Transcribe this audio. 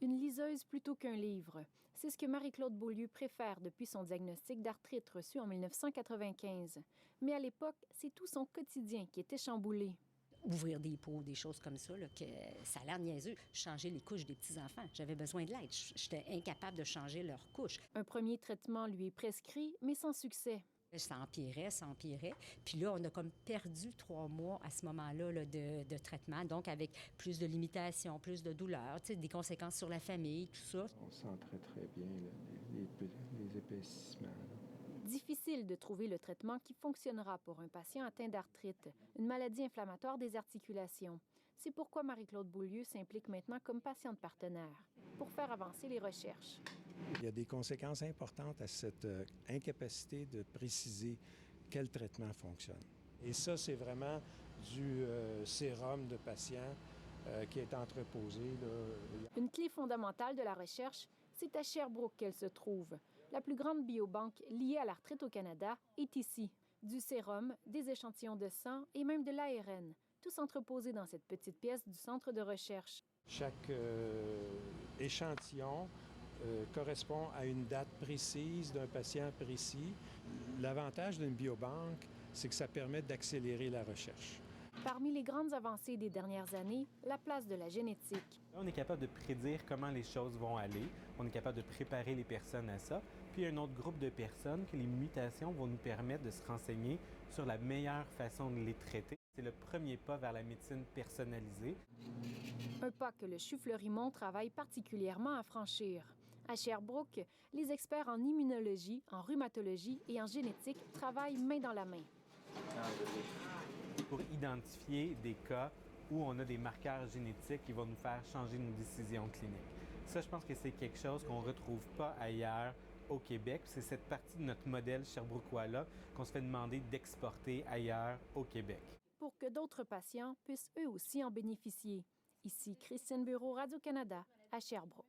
Une liseuse plutôt qu'un livre. C'est ce que Marie-Claude Beaulieu préfère depuis son diagnostic d'arthrite reçu en 1995. Mais à l'époque, c'est tout son quotidien qui était chamboulé. Ouvrir des pots, des choses comme ça, là, que ça a l'air niaiseux. Changer les couches des petits-enfants. J'avais besoin de l'aide. J'étais incapable de changer leurs couches. Un premier traitement lui est prescrit, mais sans succès. Ça empirait, ça empirait. Puis là, on a comme perdu 3 mois à ce moment-là là, de traitement, donc avec plus de limitations, plus de douleurs, des conséquences sur la famille, tout ça. On sent très, très bien là, les épaississements. Là. Difficile de trouver le traitement qui fonctionnera pour un patient atteint d'arthrite, une maladie inflammatoire des articulations. C'est pourquoi Marie-Claude Beaulieu s'implique maintenant comme patiente partenaire, pour faire avancer les recherches. Il y a des conséquences importantes à cette incapacité de préciser quel traitement fonctionne. Et ça, c'est vraiment du sérum de patient qui est entreposé. Là. Une clé fondamentale de la recherche, c'est à Sherbrooke qu'elle se trouve. La plus grande biobanque liée à l'arthrite au Canada est ici. Du sérum, des échantillons de sang et même de l'ARN, tous entreposés dans cette petite pièce du centre de recherche. Chaque échantillon correspond à une date précise d'un patient précis. L'avantage d'une biobanque, c'est que ça permet d'accélérer la recherche. Parmi les grandes avancées des dernières années, la place de la génétique. On est capable de prédire comment les choses vont aller. On est capable de préparer les personnes à ça. Puis il y a un autre groupe de personnes que les mutations vont nous permettre de se renseigner sur la meilleure façon de les traiter. C'est le premier pas vers la médecine personnalisée. Un pas que le CHU Fleurimont travaille particulièrement à franchir. À Sherbrooke, les experts en immunologie, en rhumatologie et en génétique travaillent main dans la main. Pour identifier des cas où on a des marqueurs génétiques qui vont nous faire changer nos décisions cliniques. Ça, je pense que c'est quelque chose qu'on ne retrouve pas ailleurs au Québec. C'est cette partie de notre modèle sherbrookois-là qu'on se fait demander d'exporter ailleurs au Québec. Pour que d'autres patients puissent eux aussi en bénéficier. Ici Christine Bureau, Radio-Canada, à Sherbrooke.